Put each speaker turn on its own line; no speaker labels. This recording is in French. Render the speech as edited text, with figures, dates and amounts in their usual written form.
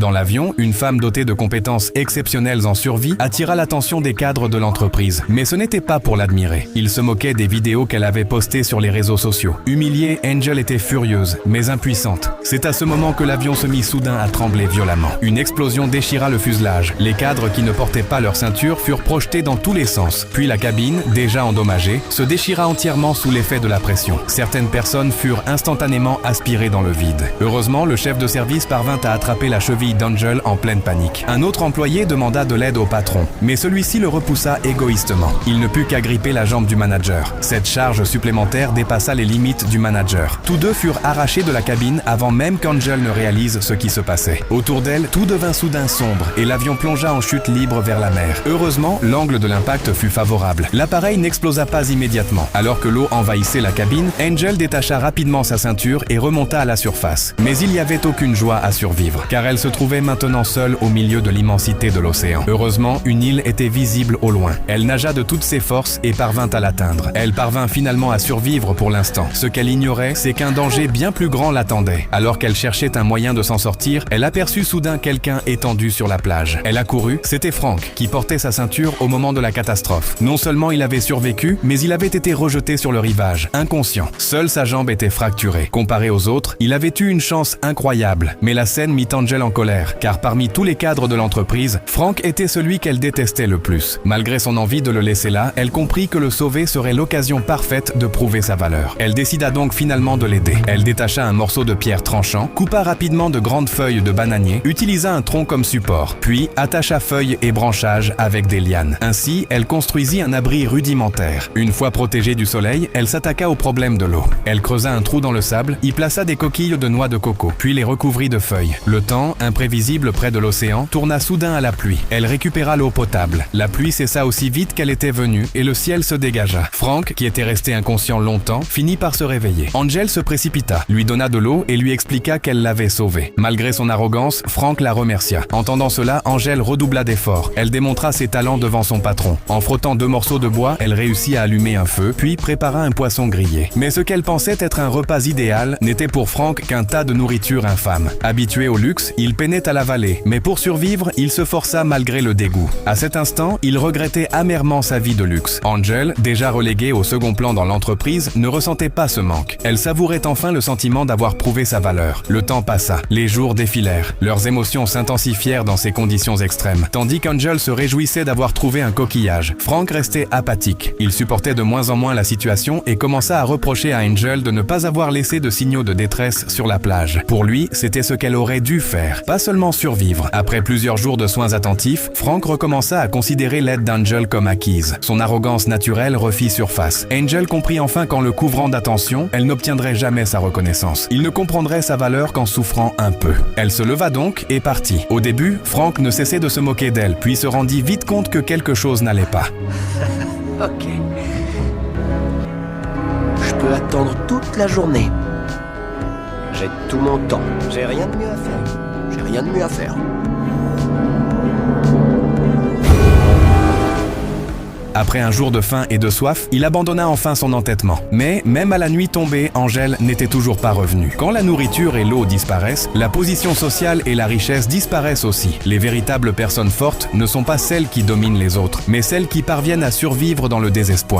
Dans l'avion, une femme dotée de compétences exceptionnelles en survie attira l'attention des cadres de l'entreprise. Mais ce n'était pas pour l'admirer. Ils se moquaient des vidéos qu'elle avait postées sur les réseaux sociaux. Humiliée, Angel était furieuse, mais impuissante. C'est à ce moment que l'avion se mit soudain à trembler violemment. Une explosion déchira le fuselage. Les cadres qui ne portaient pas leur ceinture furent projetés dans tous les sens. Puis la cabine, déjà endommagée, se déchira entièrement sous l'effet de la pression. Certaines personnes furent instantanément aspirées dans le vide. Heureusement, le chef de service parvint à attraper la cheville d'Angel en pleine panique. Un autre employé demanda de l'aide au patron, mais celui-ci le repoussa égoïstement. Il ne put qu'agripper la jambe du manager. Cette charge supplémentaire dépassa les limites du manager. Tous deux furent arrachés de la cabine avant même qu'Angel ne réalise ce qui se passait. Autour d'elle, tout devint soudain sombre et l'avion plongea en chute libre vers la mer. Heureusement, l'angle de l'impact fut favorable. L'appareil n'explosa pas immédiatement. Alors que l'eau envahissait la cabine, Angel détacha rapidement sa ceinture et remonta à la surface. Mais il n'y avait aucune joie à survivre, car elle se trouvait maintenant seule au milieu de l'immensité de l'océan. Heureusement, une île était visible au loin. Elle nagea de toutes ses forces et parvint à l'atteindre. Elle parvint finalement à survivre pour l'instant. Ce qu'elle ignorait, c'est qu'un danger bien plus grand l'attendait. Alors qu'elle cherchait un moyen de s'en sortir, elle aperçut soudain quelqu'un étendu sur la plage. Elle accourut, c'était Frank, qui portait sa ceinture au moment de la catastrophe. Non seulement il avait survécu, mais il avait été rejeté sur le rivage, inconscient. Seule sa jambe était fracturée. Comparé aux autres, il avait eu une chance incroyable. Mais la scène mit Angel en colère, car parmi tous les cadres de l'entreprise, Frank était celui qu'elle détestait le plus. Malgré son envie de le laisser là, elle comprit que le sauver serait l'occasion parfaite de prouver sa valeur. Elle décida donc finalement de l'aider. Elle détacha un morceau de pierre tranchant, coupa rapidement de grandes feuilles de bananier, utilisa un tronc comme support, puis attacha feuilles et branchages avec des lianes. Ainsi, elle construisit un abri rudimentaire. Une fois protégée du soleil, elle s'attaqua au problème de l'eau. Elle creusa un trou dans le sable, y plaça des coquilles de noix de coco, puis les recouvrit de feuilles. Le temps, imprévisible près de l'océan, tourna soudain à la pluie. Elle récupéra l'eau potable. La pluie cessa aussi vite qu'elle était venue et le ciel se dégagea. Frank, qui était resté inconscient longtemps, finit par se réveiller. Angel se précipita, lui donna de l'eau et lui expliqua qu'elle l'avait sauvé. Malgré son arrogance, Frank la remercia. Entendant cela, Angel redoubla d'efforts. Elle démontra ses talents devant son patron. En frottant 2 morceaux de bois, elle réussit à allumer un feu, puis prépara un poisson grillé. Mais ce qu'elle pensait être un repas idéal n'était pour Frank qu'un tas de nourriture infâme. Habitué au luxe, il peinait à l'avaler, mais pour survivre, il se força malgré le dégoût. À cet instant, il regrettait amèrement sa vie de luxe. Angel, déjà reléguée au second plan dans l'entreprise, ne ressentait pas ce manque. Elle savourait enfin le sentiment d'avoir prouvé sa valeur. Le temps passa, les jours défilèrent. Leurs émotions s'intensifièrent dans ces conditions extrêmes. Tandis qu'Angel se réjouissait d'avoir trouvé un coquillage, Frank restait apathique. Il supportait de moins en moins la situation et commença à reprocher à Angel de ne pas avoir laissé de signaux de détresse sur la plage. Pour lui, c'était ce qu'elle aurait dû faire, pas seulement survivre. Après plusieurs jours de soins attentifs, Frank recommença à considérer l'aide d'Angel comme acquise. Son arrogance naturelle refit surface. Angel comprit enfin qu'en le couvrant d'attention, elle n'obtiendrait jamais sa reconnaissance. Il ne comprendrait sa valeur qu'en souffrant un peu. Elle se leva donc et partit. Au début, Frank ne cessait de se moquer d'elle, puis se rendit vite compte que quelque chose n'allait pas.
Ok. Je peux attendre toute la journée. J'ai tout mon temps. J'ai rien de mieux à faire. J'ai rien de mieux à faire.
Après un jour de faim et de soif, il abandonna enfin son entêtement. Mais, même à la nuit tombée, Angel n'était toujours pas revenue. Quand la nourriture et l'eau disparaissent, la position sociale et la richesse disparaissent aussi. Les véritables personnes fortes ne sont pas celles qui dominent les autres, mais celles qui parviennent à survivre dans le désespoir.